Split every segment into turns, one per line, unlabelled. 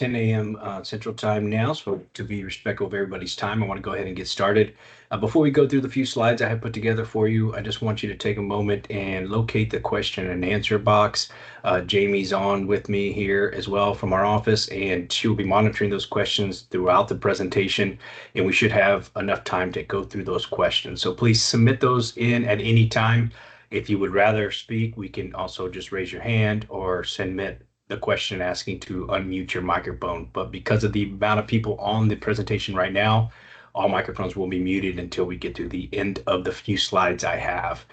10 a.m. Central Time now, so to be respectful of everybody's time, I want to go ahead and get started. Before we go through the few slides I have put together for you, I just want you to take a moment and locate the question and answer box. Jamie's on with me here as well from our office, and she'll be monitoring those questions throughout the presentation, and we should have enough time to go through those questions. So please submit those in at any time. If you would rather speak, we can also just raise your hand or submit the question asking to unmute your microphone. But because of the amount of people on the presentation right now, all microphones will be muted until we get to the end of the few slides I have.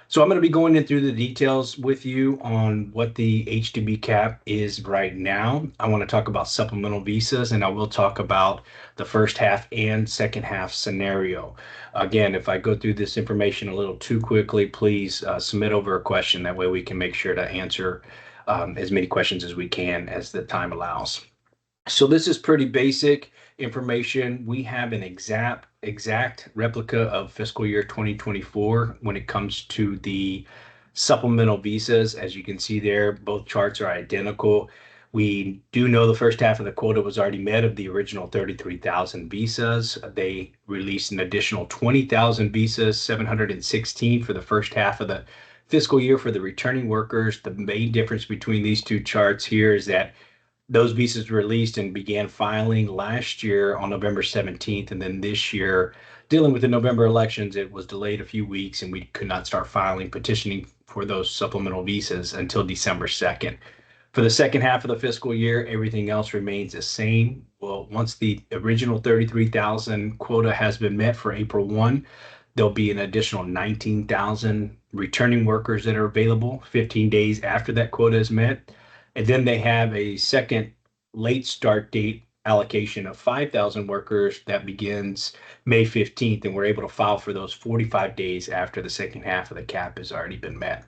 So I'm going to be going in through the details with you on what the H-2B cap is right now. I want to talk about supplemental visas, and I will talk about the first half and second half scenario. Again, if I go through this information a little too quickly, please submit over a question. That way we can make sure to answer as many questions as we can as the time allows. So this is pretty basic information. We have an exact replica of fiscal year 2024 when it comes to the supplemental visas. As you can see there, both charts are identical. We do know the first half of the quota was already met of the original 33,000 visas. They released an additional 20,000 visas, 716 for the first half of the fiscal year for the returning workers. The main difference between these two charts here is that those visas released and began filing last year on November 17th. And then this year, dealing with the November elections, it was delayed a few weeks and we could not start petitioning for those supplemental visas until December 2nd. For the second half of the fiscal year, everything else remains the same. Well, once the original 33,000 quota has been met for April 1, there'll be an additional 19,000 returning workers that are available 15 days after that quota is met. And then they have a second late start date allocation of 5,000 workers that begins May 15th, and we're able to file for those 45 days after the second half of the cap has already been met.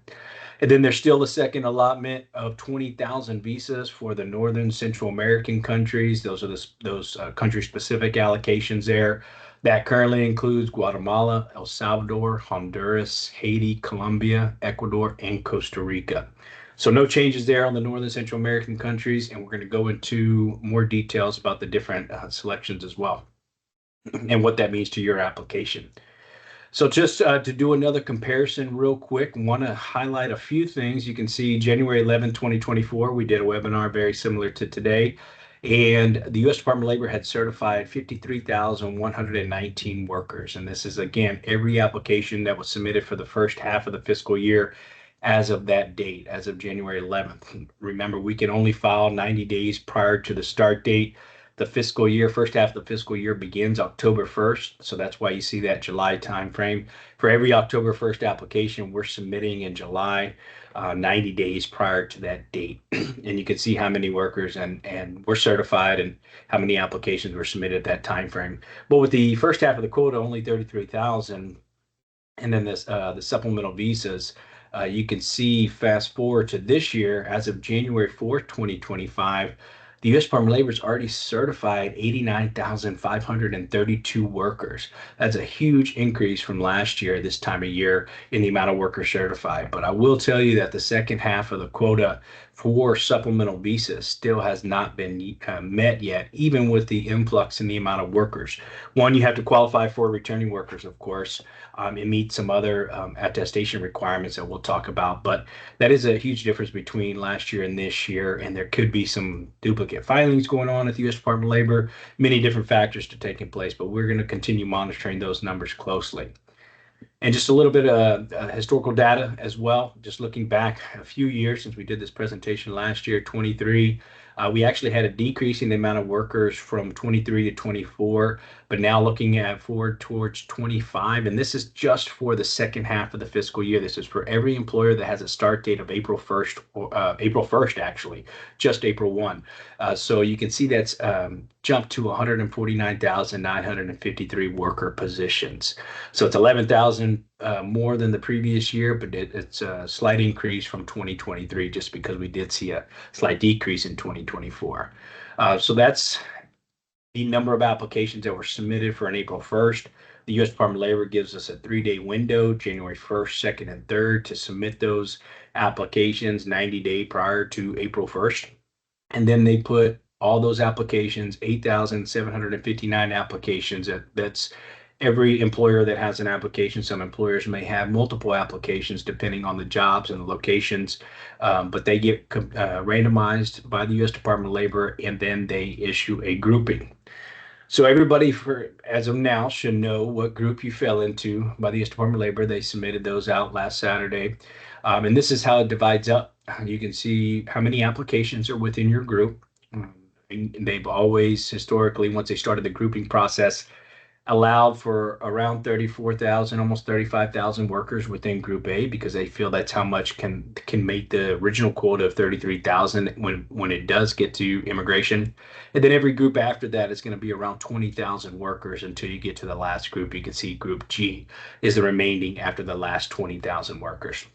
And then there's still a second allotment of 20,000 visas for the Northern Central American countries. Those are those country-specific allocations there. That currently includes Guatemala, El Salvador, Honduras, Haiti, Colombia, Ecuador, and Costa Rica. So no changes there on the Northern Central American countries, and we're going to go into more details about the different selections as well and what that means to your application. So just to do another comparison real quick, want to highlight a few things. You can see January 11, 2024, we did a webinar very similar to today. And the U.S. Department of Labor had certified 53,119 workers. And this is, again, every application that was submitted for the first half of the fiscal year as of that date, as of January 11th. Remember, we can only file 90 days prior to the start date. The fiscal year, first half of the fiscal year begins October 1st. So that's why you see that July timeframe. For every October 1st application, we're submitting in July, 90 days prior to that date. And you can see how many workers and were certified and how many applications were submitted at that time frame. But with the first half of the quota, only 33,000, and then this the supplemental visas, you can see fast forward to this year, as of January 4th, 2025, the U.S. Department of Labor has already certified 89,532 workers. That's a huge increase from last year, this time of year, in the amount of workers certified. But I will tell you that the second half of the quota for supplemental visas still has not been met yet, even with the influx in the amount of workers. One, you have to qualify for returning workers, of course, and meet some other attestation requirements that we'll talk about. But that is a huge difference between last year and this year, and there could be some duplicate filings going on at the U.S. Department of Labor, many different factors to take in place, but we're going to continue monitoring those numbers closely. And just a little bit of historical data as well, just looking back a few years since we did this presentation last year, 23, we actually had a decrease in the amount of workers from 23 to 24, but now looking at forward towards 25, and this is just for the second half of the fiscal year. This is for every employer that has a start date of April 1st, or April 1st, actually, just April 1. So you can see that's jumped to 149,953 worker positions. So it's 11,000 more than the previous year, but it's a slight increase from 2023 just because we did see a slight decrease in 2024. So that's the number of applications that were submitted for an April 1st. The U.S. Department of Labor gives us a 3-day window, January 1st, 2nd, and 3rd, to submit those applications 90 days prior to April 1st. And then they put all those applications, 8,759 applications. That's every employer that has an application. Some employers may have multiple applications depending on the jobs and the locations, but they get randomized by the U.S. Department of Labor, and then they issue a grouping. So everybody, for as of now, should know what group you fell into by the U.S. Department of Labor. They submitted those out last Saturday. And this is how it divides up. You can see how many applications are within your group. And they've always historically, once they started the grouping process, allowed for around 34,000, almost 35,000 workers within Group A, because they feel that's how much can make the original quota of 33,000 when it does get to immigration. And then every group after that is going to be around 20,000 workers until you get to the last group. You can see Group G is the remaining after the last 20,000 workers.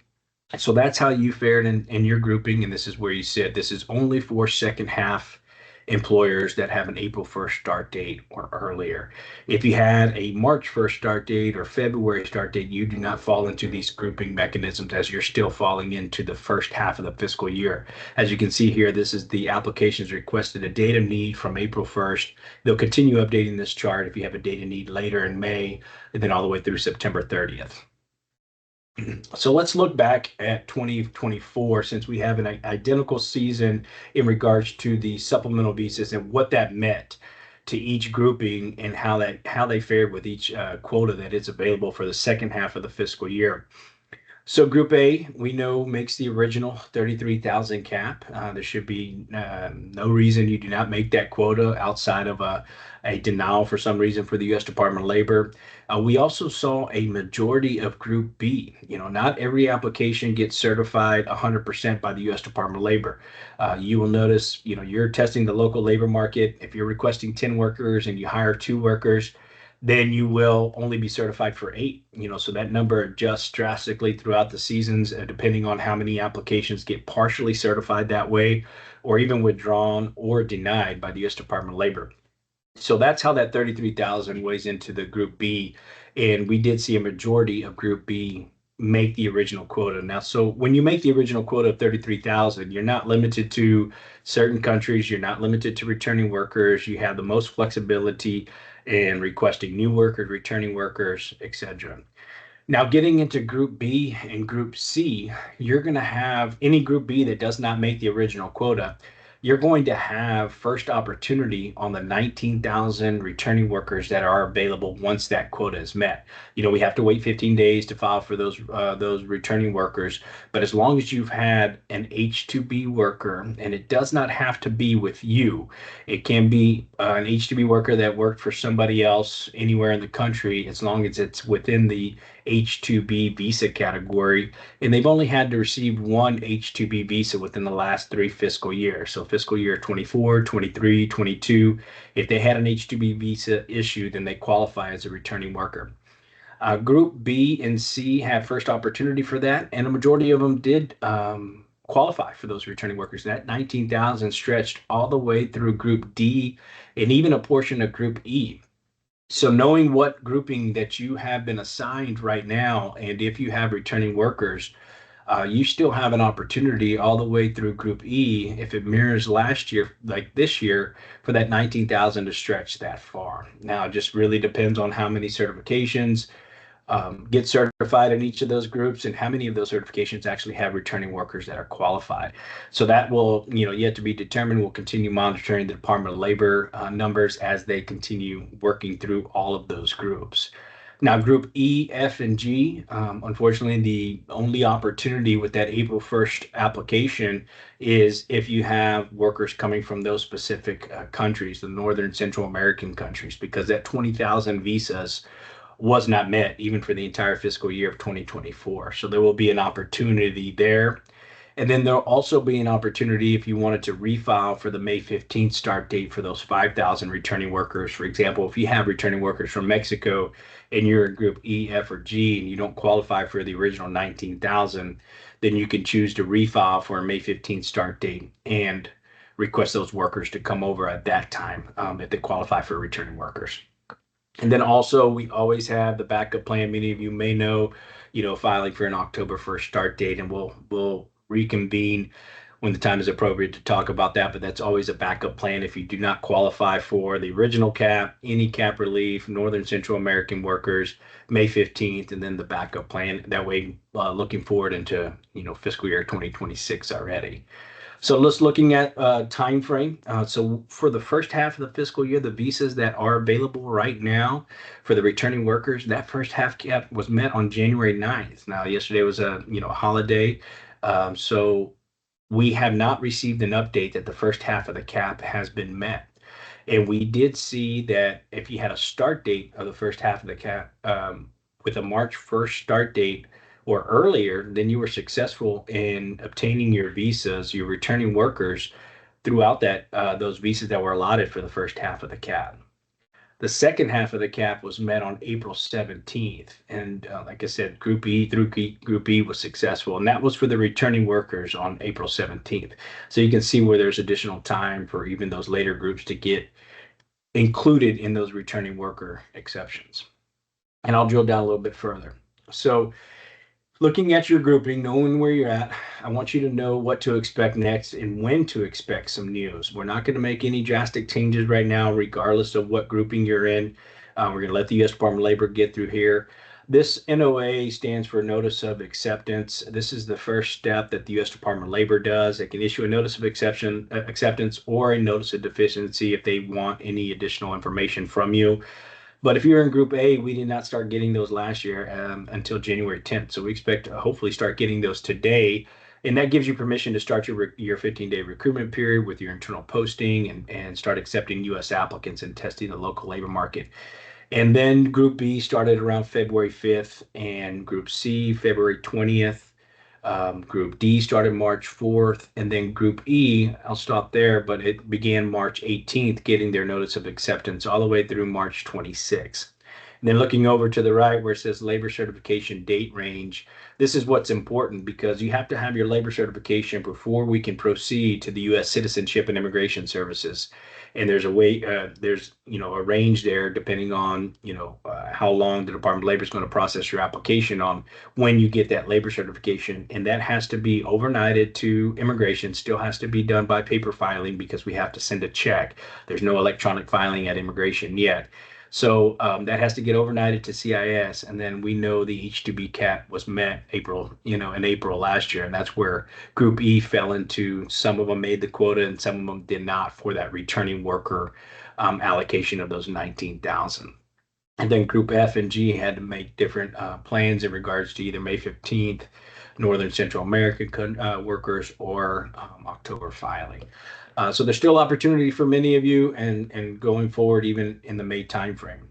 So that's how you fared in your grouping, and this is where you sit. This is only for second half employers that have an April 1st start date or earlier. If you had a March 1st start date or February start date, you do not fall into these grouping mechanisms, as you're still falling into the first half of the fiscal year. As you can see here, this is the applications requested a date of need from April 1st. They'll continue updating this chart if you have a date of need later in May, and then all the way through September 30th. So let's look back at 2024, since we have an identical season in regards to the supplemental visas and what that meant to each grouping, and how they fared with each quota that is available for the second half of the fiscal year. So Group A, we know, makes the original 33,000 cap. There should be no reason you do not make that quota outside of a denial for some reason for the U.S. Department of Labor. We also saw a majority of Group B. Not every application gets certified 100% by the U.S. Department of Labor. You will notice, you're testing the local labor market. If you're requesting 10 workers and you hire 2 workers, then you will only be certified for 8. So that number adjusts drastically throughout the seasons, depending on how many applications get partially certified that way, or even withdrawn or denied by the U.S. Department of Labor. So that's how that 33,000 weighs into the Group B. And we did see a majority of Group B make the original quota. Now, so when you make the original quota of 33,000, you're not limited to certain countries. You're not limited to returning workers. You have the most flexibility in requesting new workers, returning workers, etc. Now, getting into Group B and Group C, you're going to have any Group B that does not make the original quota. You're going to have first opportunity on the 19,000 returning workers that are available once that quota is met. We have to wait 15 days to file for those returning workers, but as long as you've had an H-2B worker, and it does not have to be with you, it can be an H-2B worker that worked for somebody else anywhere in the country, as long as it's within the H-2B visa category, and they've only had to receive one H-2B visa within the last 3 fiscal years. So fiscal year 24, 23, 22, if they had an H-2B visa issued, then they qualify as a returning worker. Group B and C had first opportunity for that, and a majority of them did qualify for those returning workers. That 19,000 stretched all the way through Group D and even a portion of Group E. So knowing what grouping that you have been assigned right now, and if you have returning workers, you still have an opportunity all the way through Group E, if it mirrors last year, like this year, for that 19,000 to stretch that far. Now, it just really depends on how many certifications get certified in each of those groups, and how many of those certifications actually have returning workers that are qualified. So that will, yet to be determined. We'll continue monitoring the Department of Labor numbers as they continue working through all of those groups. Now, Group E, F, and G, unfortunately, the only opportunity with that April 1st application is if you have workers coming from those specific countries, the Northern Central American countries, because that 20,000 visas was not met even for the entire fiscal year of 2024. So there will be an opportunity there. And then there'll also be an opportunity if you wanted to refile for the May 15th start date for those 5,000 returning workers. For example, if you have returning workers from Mexico and you're in Group E, F, or G, and you don't qualify for the original 19,000, then you can choose to refile for a May 15th start date and request those workers to come over at that time if they qualify for returning workers. And then also, we always have the backup plan. Many of you may know, filing for an October 1st start date, and we'll reconvene when the time is appropriate to talk about that, but that's always a backup plan if you do not qualify for the original cap, any cap relief, Northern Central American workers, May 15th, and then the backup plan. That way, looking forward into, fiscal year 2026 already. So let's looking at time frame. So for the first half of the fiscal year, the visas that are available right now for the returning workers, that first half cap was met on January 9th. Now, yesterday was a holiday, so we have not received an update that the first half of the cap has been met. And we did see that if you had a start date of the first half of the cap with a March 1st start date or earlier, then you were successful in obtaining your visas, your returning workers throughout that those visas that were allotted for the first half of the cap. The second half of the cap was met on April 17th. And like I said, Group E through Group E was successful. And that was for the returning workers on April 17th. So you can see where there's additional time for even those later groups to get included in those returning worker exceptions. And I'll drill down a little bit further. So looking at your grouping, knowing where you're at, I want you to know what to expect next and when to expect some news. We're not going to make any drastic changes right now, regardless of what grouping you're in. We're going to let the U.S. Department of Labor get through here. This NOA stands for Notice of Acceptance. This is the first step that the U.S. Department of Labor does. They can issue a notice of acceptance or a notice of deficiency if they want any additional information from you. But if you're in Group A, we did not start getting those last year until January 10th. So we expect to hopefully start getting those today. And that gives you permission to start your 15-day recruitment period with your internal posting and start accepting U.S. applicants and testing the local labor market. And then Group B started around February 5th, and Group C, February 20th. Group D started March 4th, and then Group E, I'll stop there, but it began March 18th, getting their notice of acceptance all the way through March 26th. And then looking over to the right where it says labor certification date range, this is what's important because you have to have your labor certification before we can proceed to the U.S. Citizenship and Immigration Services. And there's a way, there's a range there depending on how long the Department of Labor is going to process your application on when you get that labor certification, and that has to be overnighted to immigration. Still has to be done by paper filing because we have to send a check. There's no electronic filing at immigration yet. So that has to get overnighted to CIS, and then we know the H-2B cap was met in April last year, and that's where Group E fell into. Some of them made the quota, and some of them did not for that returning worker allocation of those 19,000. And then Group F and G had to make different plans in regards to either May 15th, Northern Central American workers, or October filing. So there's still opportunity for many of you and going forward, even in the May timeframe.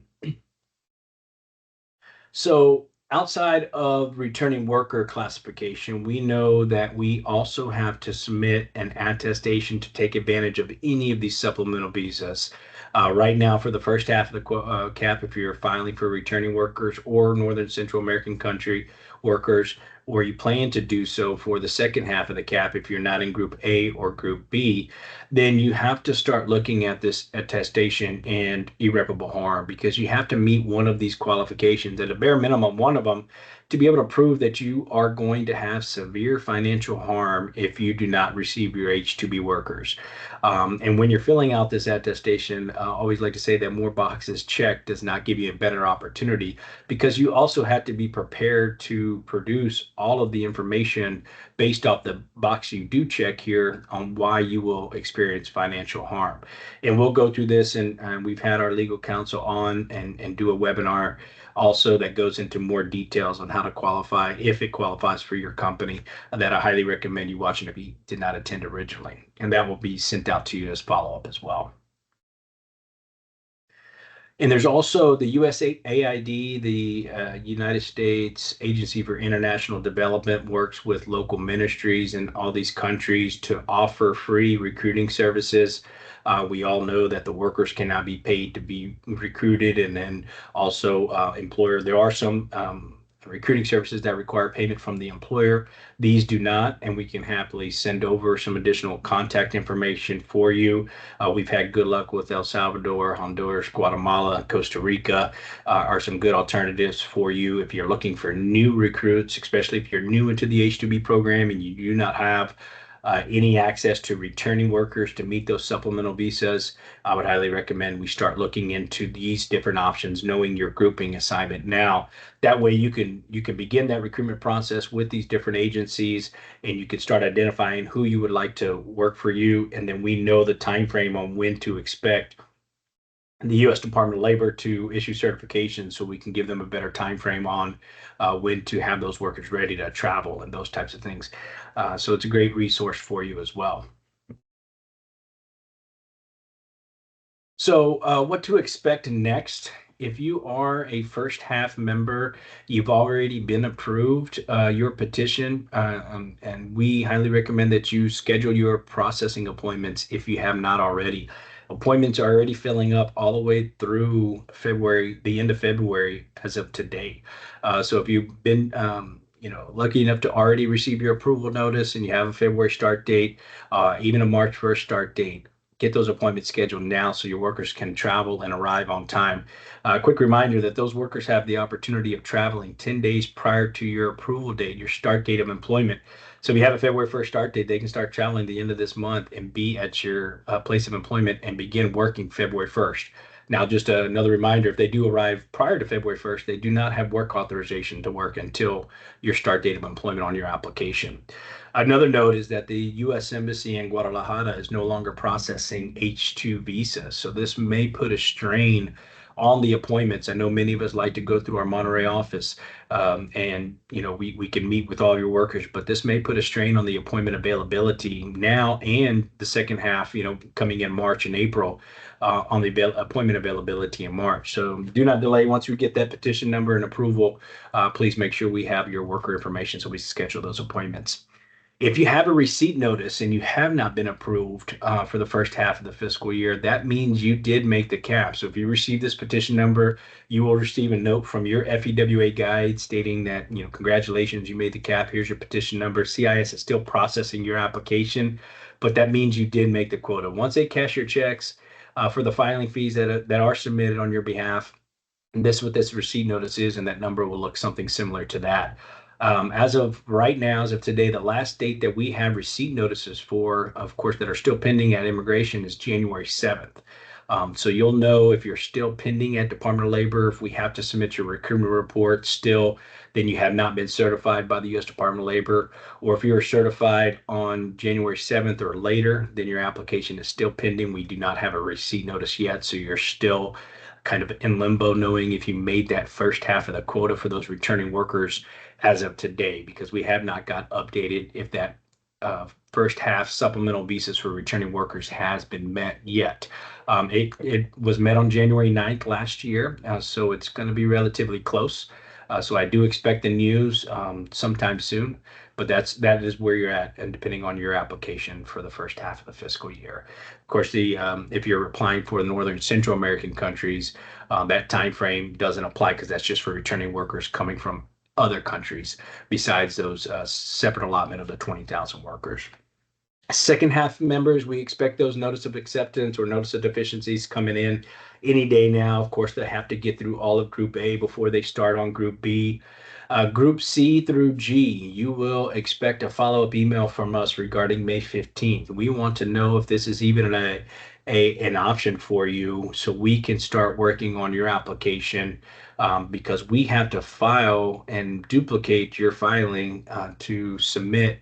So outside of returning worker classification, we know that we also have to submit an attestation to take advantage of any of these supplemental visas. Right now, for the first half of the cap, if you're filing for returning workers or Northern Central American country workers, or you plan to do so for the second half of the cap, if you're not in Group A or Group B, then you have to start looking at this attestation and irreparable harm because you have to meet one of these qualifications, at a bare minimum, one of them, to be able to prove that you are going to have severe financial harm if you do not receive your H-2B workers. And when you're filling out this attestation, I always like to say that more boxes checked does not give you a better opportunity because you also have to be prepared to produce all of the information based off the box you do check here on why you will experience financial harm. And we'll go through this, and we've had our legal counsel on and do a webinar also that goes into more details on how to qualify, if it qualifies for your company, that I highly recommend you watching if you did not attend originally. And that will be sent out to you as follow-up as well. And there's also the USAID, the United States Agency for International Development, works with local ministries in all these countries to offer free recruiting services. We all know that the workers cannot be paid to be recruited, and then also employer. There are some recruiting services that require payment from the employer. These do not, and we can happily send over some additional contact information for you. We've had good luck with El Salvador, Honduras, Guatemala, Costa Rica are some good alternatives for you if you're looking for new recruits, especially if you're new into the H-2B program and you do not have any access to returning workers to meet those supplemental visas, I would highly recommend we start looking into these different options, knowing your grouping assignment now. That way you can begin that recruitment process with these different agencies, and you can start identifying who you would like to work for you, and then we know the time frame on when to expect the U.S. Department of Labor to issue certifications, so we can give them a better time frame on when to have those workers ready to travel and those types of things. So it's a great resource for you as well. So, what to expect next? If you are a first half member, you've already been approved your petition, and we highly recommend that you schedule your processing appointments if you have not already. Appointments are already filling up all the way through February, the end of February, as of today. So, if you've been lucky enough to already receive your approval notice and you have a February start date, even a March 1st start date, get those appointments scheduled now so your workers can travel and arrive on time. Quick reminder that those workers have the opportunity of traveling 10 days prior to your approval date, your start date of employment. So if you have a February 1st start date, they can start traveling the end of this month and be at your place of employment and begin working February 1st. Now, just another reminder, if they do arrive prior to February 1st, they do not have work authorization to work until your start date of employment on your application. Another note is that the U.S. Embassy in Guadalajara is no longer processing H-2 visas. So this may put a strain on the appointments. I know many of us like to go through our Monterey office, and we can meet with all your workers, but this may put a strain on the appointment availability now and the second half, coming in March and April, on the appointment availability in March. So do not delay. Once we get that petition number and approval, please make sure we have your worker information so we schedule those appointments. If you have a receipt notice and you have not been approved for the first half of the fiscal year, that means you did make the cap. So if you receive this petition number, you will receive a note from your FEWA guide stating that, congratulations, you made the cap. Here's your petition number. CIS is still processing your application, but that means you did make the quota. Once they cash your checks for the filing fees that are submitted on your behalf, this is what this receipt notice is, and that number will look something similar to that. As of right now, as of today, the last date that we have receipt notices for, of course, that are still pending at immigration is January 7th. So you'll know if you're still pending at Department of Labor, if we have to submit your recruitment report still, then you have not been certified by the U.S. Department of Labor. Or if you're certified on January 7th or later, then your application is still pending. We do not have a receipt notice yet, so you're still kind of in limbo knowing if you made that first half of the quota for those returning workers as of today, because we have not got updated if that first half supplemental visas for returning workers has been met yet. It was met on January 9th last year, so it's going to be relatively close. So I do expect the news sometime soon, but that is where you're at, and depending on your application for the first half of the fiscal year. Of course, if you're applying for the Northern Central American countries, that time frame doesn't apply because that's just for returning workers coming from other countries besides those separate allotment of the 20,000 workers. Second half members, we expect those notice of acceptance or notice of deficiencies coming in any day now. Of course, they have to get through all of Group A before they start on Group B. Group C through G, you will expect a follow-up email from us regarding May 15th. We want to know if this is even an option for you so we can start working on your application, because we have to file and duplicate your filing to submit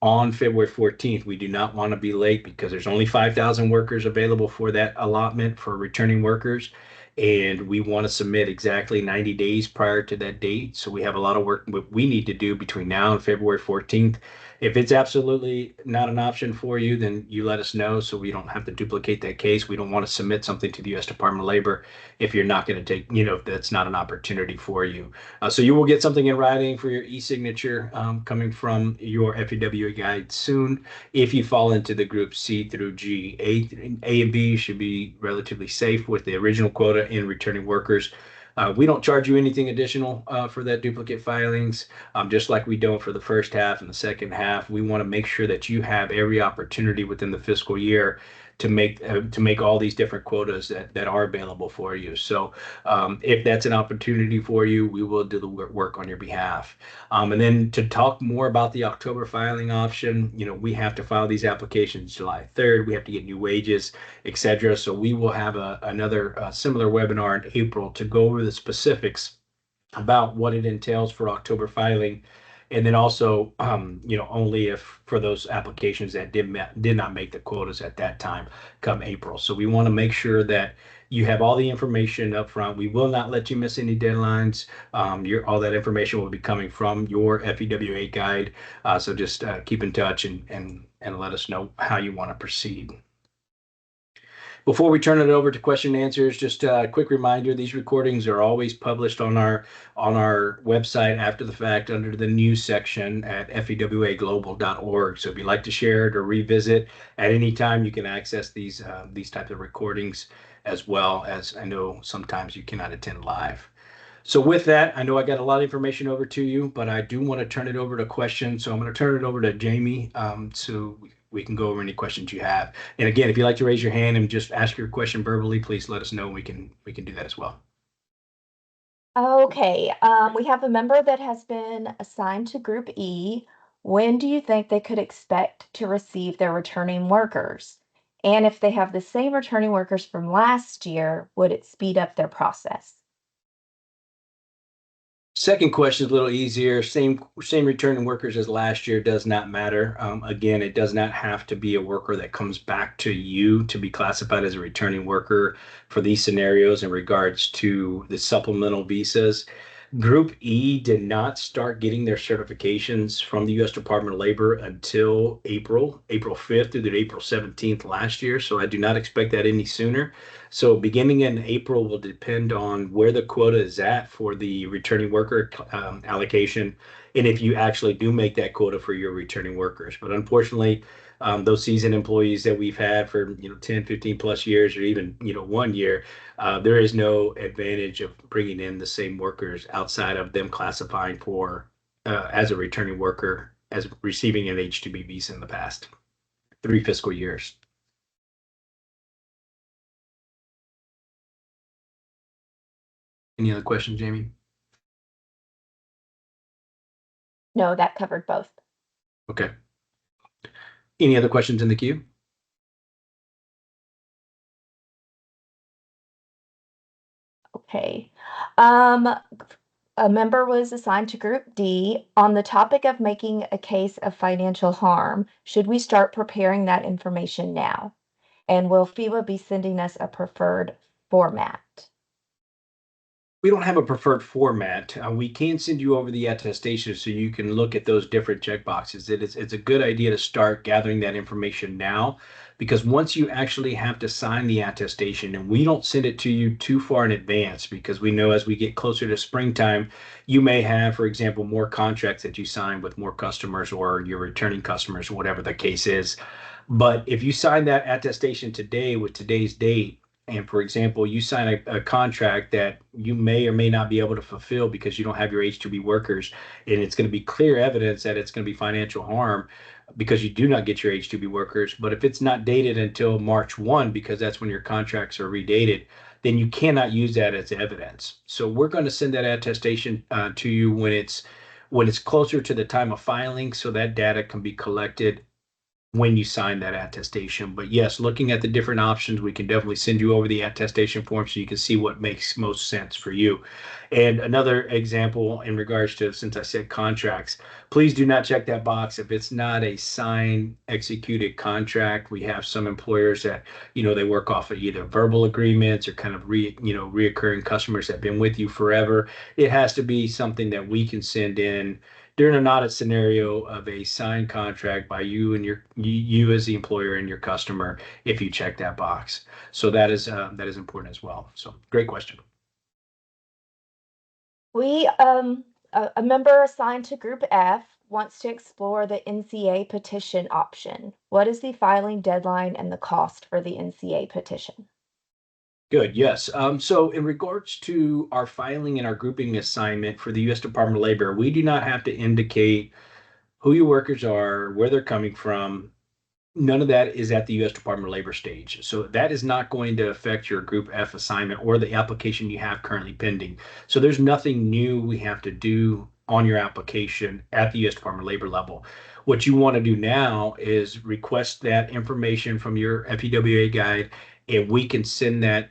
on February 14th. We do not want to be late because there's only 5,000 workers available for that allotment for returning workers. And we want to submit exactly 90 days prior to that date. So we have a lot of work we need to do between now and February 14th. If it's absolutely not an option for you, then you let us know so we don't have to duplicate that case. We don't want to submit something to the U.S. Department of Labor if you're not going to take, if that's not an opportunity for you. So you will get something in writing for your e-signature coming from your FEWA guide soon. If you fall into the group C through G, A and B should be relatively safe with the original quota in returning workers. We don't charge you anything additional for that duplicate filings, just like we don't for the first half and the second half. We want to make sure that you have every opportunity within the fiscal year to make all these different quotas that are available for you. So if that's an opportunity for you, we will do the work on your behalf. And then to talk more about the October filing option, we have to file these applications July 3rd. We have to get new wages, etc. So we will have another similar webinar in April to go over the specifics about what it entails for October filing. And then also, only if for those applications that did not make the quotas at that time come April. So we want to make sure that you have all the information up front. We will not let you miss any deadlines. All that information will be coming from your FEWA guide. So just keep in touch and let us know how you want to proceed. Before we turn it over to question and answers, just a quick reminder, these recordings are always published on our website after the fact under the news section at fewaglobal.org. So if you'd like to share it or revisit at any time, you can access these types of recordings, as well as I know sometimes you cannot attend live. So with that, I know I got a lot of information over to you, but I do want to turn it over to questions. So I'm going to turn it over to Jamie so we can go over any questions you have. And again, if you'd like to raise your hand and just ask your question verbally, please let us know. We can do that as well.
Okay, we have a member that has been assigned to Group E. When do you think they could expect to receive their returning workers? And if they have the same returning workers from last year, would it speed up their process?
Second question is a little easier. Same returning workers as last year, does not matter. Again, it does not have to be a worker that comes back to you to be classified as a returning worker for these scenarios in regards to the supplemental visas. Group E did not start getting their certifications from the U.S. Department of Labor until April 5th through the April 17th last year. So I do not expect that any sooner. So beginning in April will depend on where the quota is at for the returning worker allocation, and if you actually do make that quota for your returning workers. But unfortunately, those seasoned employees that we've had for 10, 15 plus years, or even 1 year, there is no advantage of bringing in the same workers outside of them classifying for as a returning worker as receiving an H-2B visa in the past 3 fiscal years. Any other questions, Jamie?
No, that covered both.
Okay. Any other questions in the queue?
Okay. A member was assigned to Group D. On the topic of making a case of financial harm, should we start preparing that information now? And will FEWA be sending us a preferred format?
We don't have a preferred format. We can send you over the attestation so you can look at those different checkboxes. It's a good idea to start gathering that information now, because once you actually have to sign the attestation, and we don't send it to you too far in advance, because we know as we get closer to springtime, you may have, for example, more contracts that you sign with more customers or your returning customers, whatever the case is. But if you sign that attestation today with today's date, and for example, you sign a contract that you may or may not be able to fulfill because you don't have your H-2B workers, and it's going to be clear evidence that it's going to be financial harm because you do not get your H-2B workers. But if it's not dated until March 1, because that's when your contracts are redated, then you cannot use that as evidence. So we're going to send that attestation to you when it's closer to the time of filing, so that data can be collected when you sign that attestation. But yes, looking at the different options, we can definitely send you over the attestation form so you can see what makes most sense for you. And another example in regards to, since I said contracts, please do not check that box if it's not a signed, executed contract. We have some employers that, they work off of either verbal agreements or kind of reoccurring customers that have been with you forever. It has to be something that we can send in during an audit scenario of a signed contract by you and you as the employer and your customer, if you check that box. So that is important as well. So great question.
We, a member assigned to Group F wants to explore the NCA petition option. What is the filing deadline and the cost for the NCA petition?
Good. Yes. So in regards to our filing and our grouping assignment for the U.S. Department of Labor, we do not have to indicate who your workers are, where they're coming from, None of that is at the U.S. Department of Labor stage. So that is not going to affect your Group F assignment or the application you have currently pending. So there's nothing new we have to do on your application at the U.S. Department of Labor level. What you want to do now is request that information from your FEWA guide, and we can send that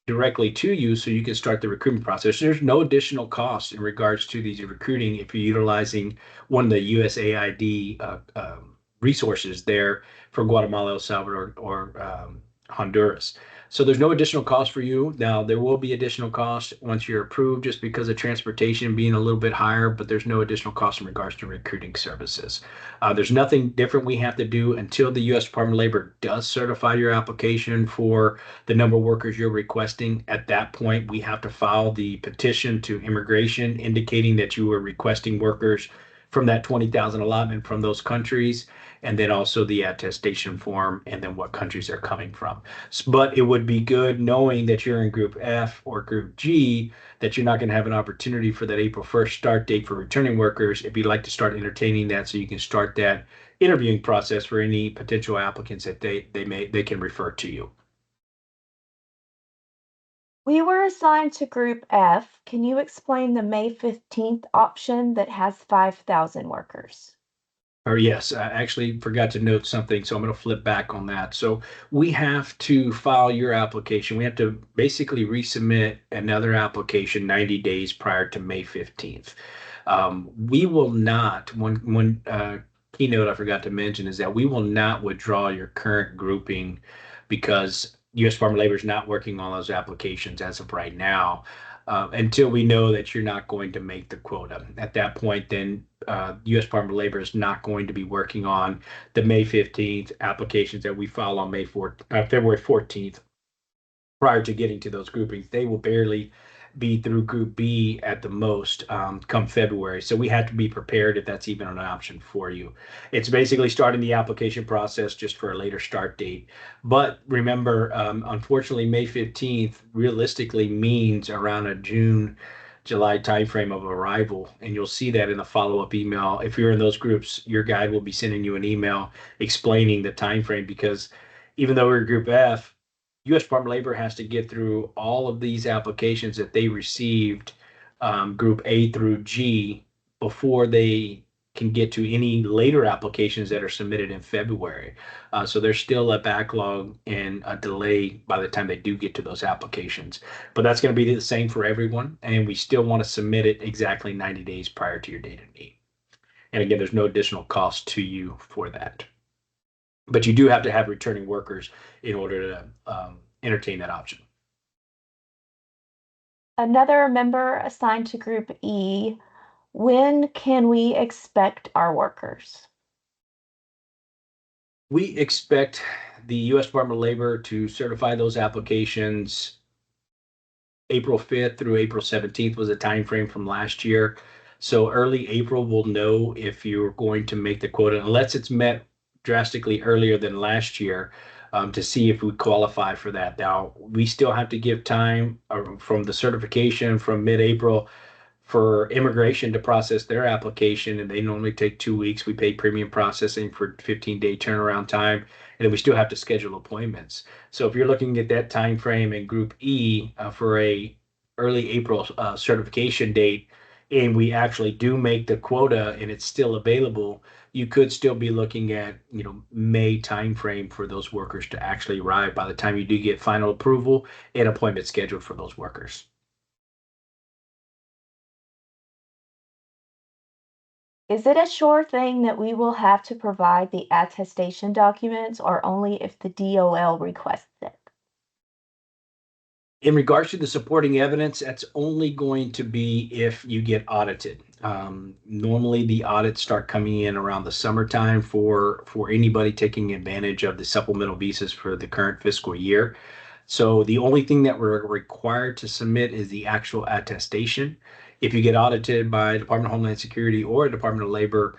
directly to you so you can start the recruitment process. There's no additional cost in regards to these recruiting if you're utilizing one of the USAID resources there for Guatemala, El Salvador, or Honduras. So there's no additional cost for you. Now, there will be additional cost once you're approved just because of transportation being a little bit higher, but there's no additional cost in regards to recruiting services. There's nothing different we have to do until the U.S. Department of Labor does certify your application for the number of workers you're requesting. At that point, we have to file the petition to immigration indicating that you are requesting workers from that 20,000 allotment from those countries, and then also the attestation form, and then what countries they're coming from. But it would be good knowing that you're in Group F or Group G, that you're not going to have an opportunity for that April 1st start date for returning workers. If you'd like to start entertaining that, so you can start that interviewing process for any potential applicants that they can refer to you.
We were assigned to Group F. Can you explain the May 15th option that has 5,000 workers?
Or yes, I actually forgot to note something, so I'm going to flip back on that. So we have to file your application. We have to basically resubmit another application 90 days prior to May 15th. We will not, one keynote I forgot to mention is that we will not withdraw your current grouping because U.S. Department of Labor is not working on those applications as of right now. Until we know that you're not going to make the quota. At that point, then U.S. Department of Labor is not going to be working on the May 15th applications that we file on February 14th prior to getting to those groupings. They will barely be through Group B at the most come February. So we have to be prepared if that's even an option for you. It's basically starting the application process just for a later start date. But remember, unfortunately, May 15th realistically means around a June, July timeframe of arrival. And you'll see that in the follow-up email. If you're in those groups, your guide will be sending you an email explaining the timeframe because even though we're Group F, U.S. Department of Labor has to get through all of these applications that they received, Group A through G, before they can get to any later applications that are submitted in February. So there's still a backlog and a delay by the time they do get to those applications. But that's going to be the same for everyone, and we still want to submit it exactly 90 days prior to your date of need. And again, there's no additional cost to you for that. But you do have to have returning workers in order to entertain that option.
Another member assigned to Group E. When can we expect our workers?
We expect the U.S. Department of Labor to certify those applications April 5th through April 17th was a time frame from last year. So early April, we'll know if you're going to make the quota, unless it's met drastically earlier than last year, to see if we qualify for that. Now, we still have to give time from the certification from mid-April for immigration to process their application, and they normally take 2 weeks. We pay premium processing for 15-day turnaround time, and then we still have to schedule appointments. So if you're looking at that time frame in Group E for a early April certification date, and we actually do make the quota and it's still available, you could still be looking at May timeframe for those workers to actually arrive by the time you do get final approval and appointment scheduled for those workers.
Is it a sure thing that we will have to provide the attestation documents or only if the DOL requests it?
In regards to the supporting evidence, that's only going to be if you get audited. Normally, the audits start coming in around the summertime for anybody taking advantage of the supplemental visas for the current fiscal year. So the only thing that we're required to submit is the actual attestation. If you get audited by Department of Homeland Security or Department of Labor,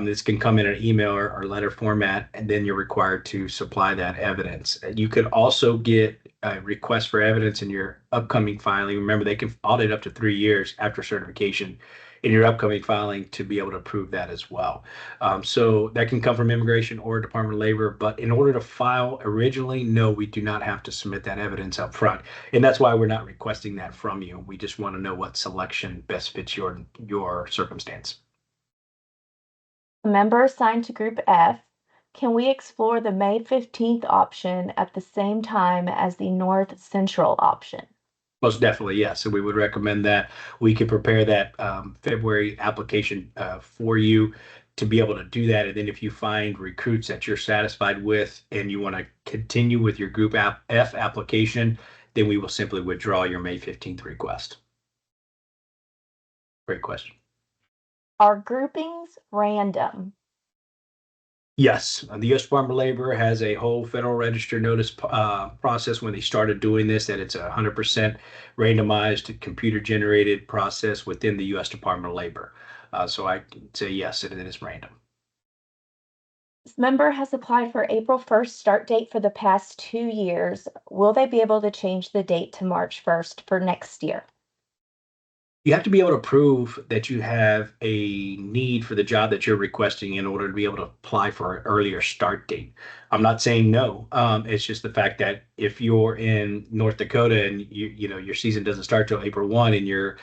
this can come in an email or letter format, and then you're required to supply that evidence. You could also get a request for evidence in your upcoming filing. Remember, they can audit up to 3 years after certification in your upcoming filing to be able to prove that as well. So that can come from immigration or Department of Labor, but in order to file originally, no, we do not have to submit that evidence up front. And that's why we're not requesting that from you. We just want to know what selection best fits your circumstance.
A member assigned to Group F, can we explore the May 15th option at the same time as the North Central option?
Most definitely, yes. So we would recommend that we could prepare that February application for you to be able to do that. And then if you find recruits that you're satisfied with and you want to continue with your Group F application, then we will simply withdraw your May 15th request. Great question.
Are groupings random?
Yes, the U.S. Department of Labor has a whole Federal Register notice process when they started doing this, that it's a 100% randomized, computer-generated process within the U.S. Department of Labor. So I can say yes, it is random.
This member has applied for April 1st start date for the past 2 years. Will they be able to change the date to March 1st for next year?
You have to be able to prove that you have a need for the job that you're requesting in order to be able to apply for an earlier start date. I'm not saying no. It's just the fact that if you're in North Dakota and your season doesn't start till April 1 and you're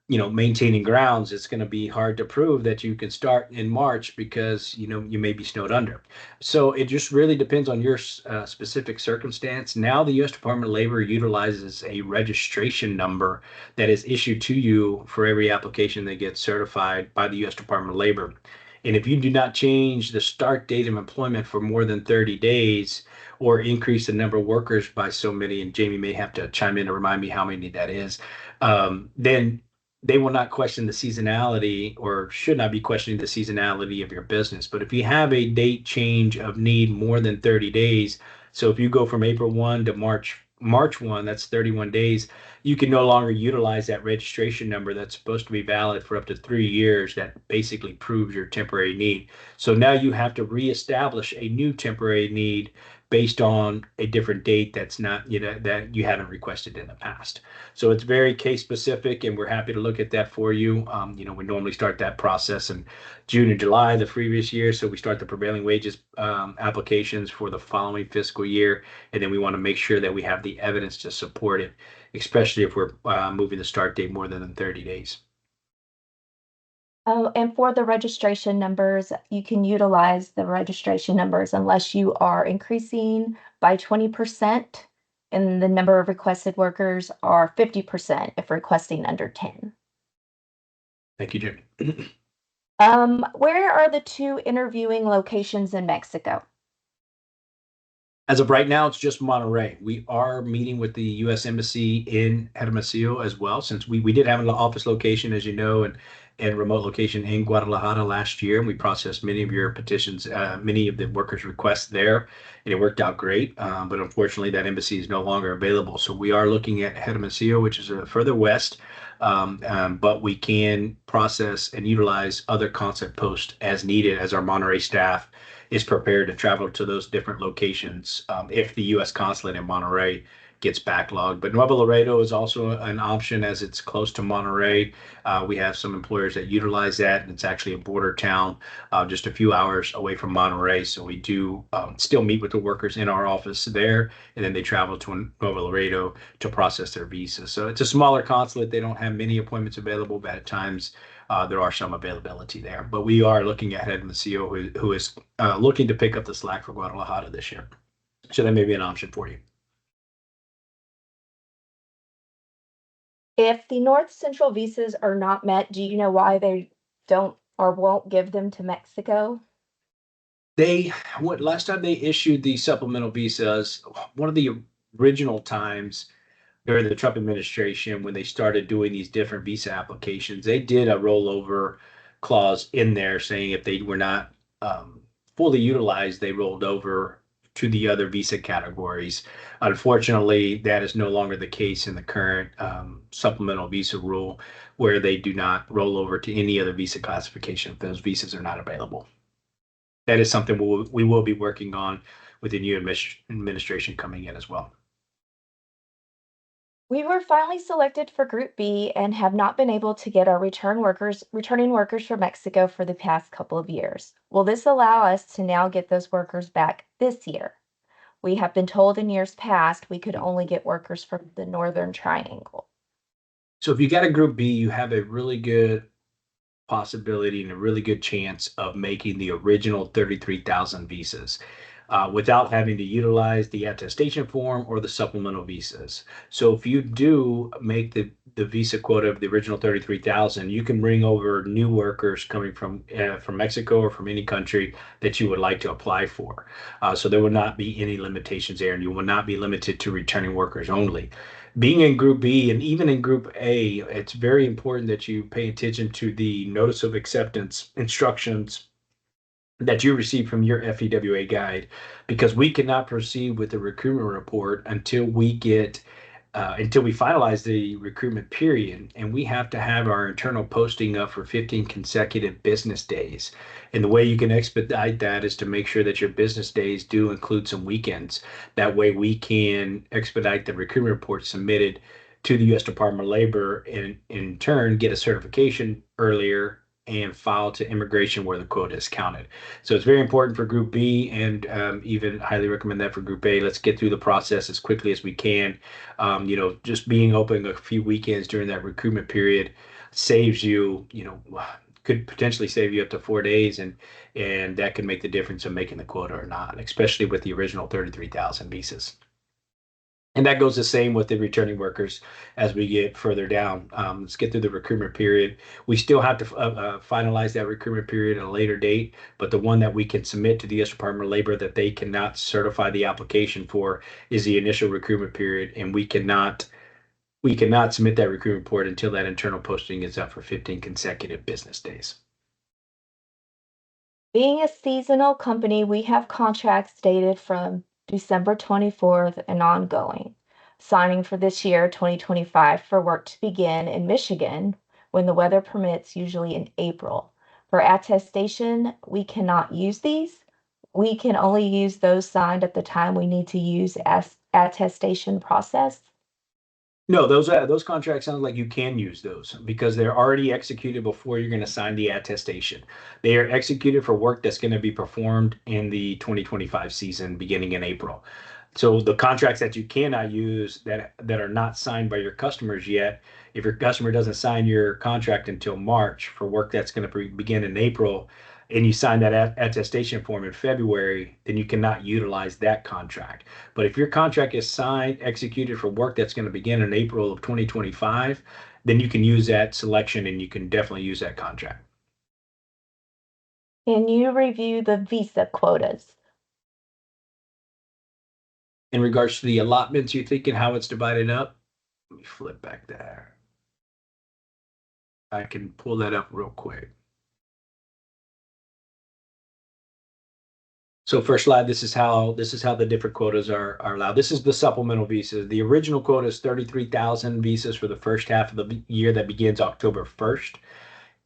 maintaining grounds, it's going to be hard to prove that you can start in March because, you may be snowed under. So it just really depends on your specific circumstance. Now, the U.S. Department of Labor utilizes a registration number that is issued to you for every application that gets certified by the U.S. Department of Labor. And if you do not change the start date of employment for more than 30 days or increase the number of workers by so many, and Jamie may have to chime in to remind me how many that is, then they will not question the seasonality or should not be questioning the seasonality of your business. But if you have a date change of need more than 30 days, so if you go from April 1 to March 1, that's 31 days, you can no longer utilize that registration number that's supposed to be valid for up to 3 years that basically proves your temporary need. So now you have to reestablish a new temporary need based on a different date that's not, that you haven't requested in the past. So it's very case specific, and we're happy to look at that for you. We normally start that process in June and July the previous year. So we start the prevailing wages applications for the following fiscal year. And then we want to make sure that we have the evidence to support it, especially if we're moving the start date more than 30 days.
Oh, and for the registration numbers, you can utilize the registration numbers unless you are increasing by 20% and the number of requested workers are 50% if requesting under 10.
Thank you, Jim.
Where are the two interviewing locations in Mexico?
As of right now, it's just Monterey. We are meeting with the U.S. Embassy in Hermosillo as well, since we did have an office location, as you know, and remote location in Guadalajara last year. And we processed many of your petitions, many of the workers' requests there, and it worked out great. But unfortunately, that embassy is no longer available. So we are looking at Hermosillo, which is further west, but we can process and utilize other concept posts as needed as our Monterey staff is prepared to travel to those different locations if the U.S. consulate in Monterey gets backlogged. But Nuevo Laredo is also an option as it's close to Monterey. We have some employers that utilize that, and it's actually a border town just a few hours away from Monterey. So we do still meet with the workers in our office there, and then they travel to Nuevo Laredo to process their visa. So it's a smaller consulate. They don't have many appointments available, but at times there are some availability there. But we are looking at Hermosillo, who is looking to pick up the slack for Guadalajara this year. So that may be an option for you.
If the North Central visas are not met, do you know why they don't or won't give them to Mexico?
Last time they issued the supplemental visas, one of the original times during the Trump administration when they started doing these different visa applications, they did a rollover clause in there saying if they were not fully utilized, they rolled over to the other visa categories. Unfortunately, that is no longer the case in the current supplemental visa rule, where they do not roll over to any other visa classification if those visas are not available. That is something we will be working on with the new administration coming in as well.
We were finally selected for Group B and have not been able to get our returning workers from Mexico for the past couple of years. Will this allow us to now get those workers back this year? We have been told in years past we could only get workers from the Northern Triangle.
So if you got a group B, you have a really good possibility and a really good chance of making the original 33,000 visas without having to utilize the attestation form or the supplemental visas. So if you do make the visa quota of the original 33,000, you can bring over new workers coming from Mexico or from any country that you would like to apply for. So there will not be any limitations there, and you will not be limited to returning workers only. Being in Group B and even in Group A, it's very important that you pay attention to the notice of acceptance instructions that you receive from your FEWA guide, because we cannot proceed with the recruitment report until we finalize the recruitment period, and we have to have our internal posting up for 15 consecutive business days. And the way you can expedite that is to make sure that your business days do include some weekends. That way we can expedite the recruitment report submitted to the U.S. Department of Labor and in turn get a certification earlier and file to immigration where the quota is counted. So it's very important for Group B, and even highly recommend that for Group A. Let's get through the process as quickly as we can. Just being open a few weekends during that recruitment period saves you, could potentially save you up to 4 days, and that can make the difference of making the quota or not, especially with the original 33,000 visas. And that goes the same with the returning workers as we get further down. Let's get through the recruitment period. We still have to finalize that recruitment period at a later date, but the one that we can submit to the U.S. Department of Labor that they cannot certify the application for is the initial recruitment period, and we cannot submit that recruitment report until that internal posting is up for 15 consecutive business days.
Being a seasonal company, we have contracts dated from December 24th and ongoing. Signing for this year, 2025, for work to begin in Michigan when the weather permits, usually in April. For attestation, we cannot use these. We can only use those signed at the time we need to use as attestation process.
No, those contracts sound like you can use those because they're already executed before you're going to sign the attestation. They are executed for work that's going to be performed in the 2025 season beginning in April. So the contracts that you cannot use that are not signed by your customers yet, if your customer doesn't sign your contract until March for work that's going to begin in April, and you sign that attestation form in February, then you cannot utilize that contract. But if your contract is signed, executed for work that's going to begin in April of 2025, then you can use that selection and you can definitely use that contract.
Can you review the visa quotas?
In regards to the allotments, you thinking how it's divided up? Let me flip back there. I can pull that up real quick. So first slide, this is how the different quotas are allowed. This is the supplemental visas. The original quota is 33,000 visas for the first half of the year that begins October 1st.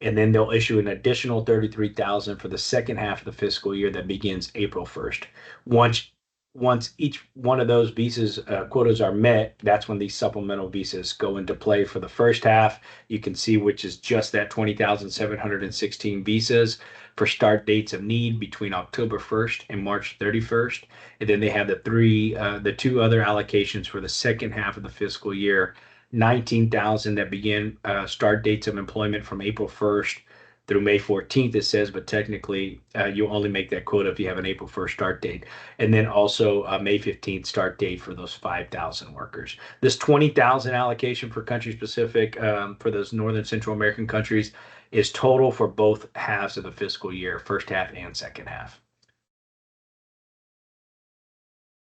And then they'll issue an additional 33,000 for the second half of the fiscal year that begins April 1st. Once each one of those visas quotas are met, that's when these supplemental visas go into play for the first half. You can see which is just that 20,716 visas for start dates of need between October 1st and March 31st. And then they have the two other allocations for the second half of the fiscal year, 19,000 that begin start dates of employment from April 1st through May 14th, it says, but technically you only make that quota if you have an April 1st start date. And then also May 15th start date for those 5,000 workers. This 20,000 allocation for country specific for those Northern Central American countries is total for both halves of the fiscal year, first half and second half.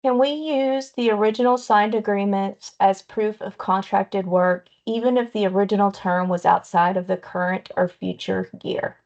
Can we use the original signed agreements as proof of contracted work, even if the original term was outside of the current or future year?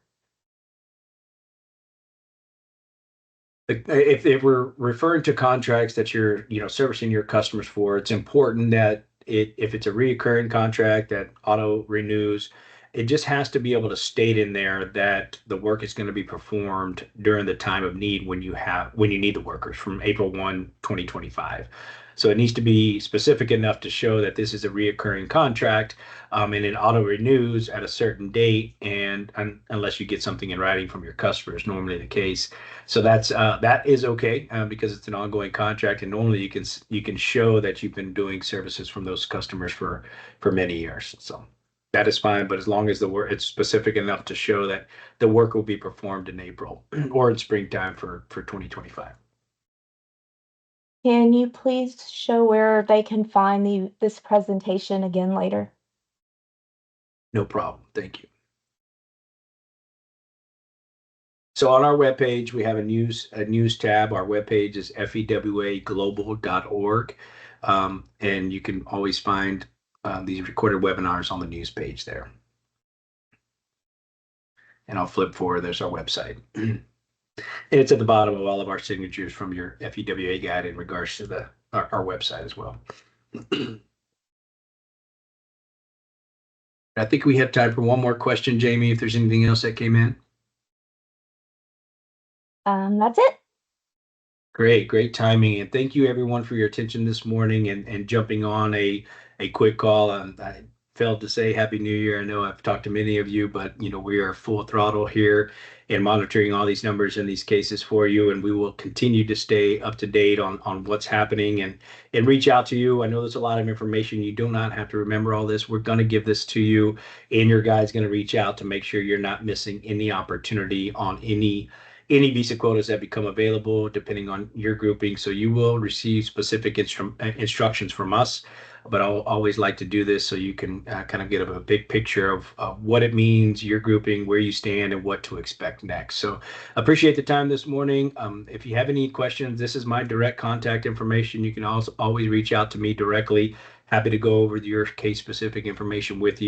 If we're referring to contracts that you're servicing your customers for, it's important that if it's a reoccurring contract that auto renews, it just has to be able to state in there that the work is going to be performed during the time of need when you need the workers from April 1, 2025. So it needs to be specific enough to show that this is a reoccurring contract, and it auto renews at a certain date, and unless you get something in writing from your customer, is normally the case. So that is okay, because it's an ongoing contract, and normally you can show that you've been doing services from those customers for many years. So that is fine, but as long as the work it's specific enough to show that the work will be performed in April or in springtime for 2025.
Can you please show where they can find this presentation again later?
No problem. Thank you. So on our webpage, we have a news tab. Our webpage is fewaglobal.org. And you can always find these recorded webinars on the news page there. And I'll flip forward. There's our website. And it's at the bottom of all of our signatures from your FEWA guide in regards to our website as well. I think we have time for one more question, Jamie, if there's anything else that came in.
That's it.
Great timing. And thank you everyone for your attention this morning and jumping on a quick call. I failed to say Happy New Year. I know I've talked to many of you, but we are full throttle here and monitoring all these numbers and these cases for you. And we will continue to stay up to date on what's happening and reach out to you. I know there's a lot of information. You do not have to remember all this. We're going to give this to you, and your guide's going to reach out to make sure you're not missing any opportunity on any visa quotas that become available depending on your grouping. So you will receive specific instructions from us, but I'll always like to do this so you can kind of get a big picture of what it means, your grouping, where you stand, and what to expect next. So appreciate the time this morning. If you have any questions, this is my direct contact information. You can also always reach out to me directly. Happy to go over your case specific information with you.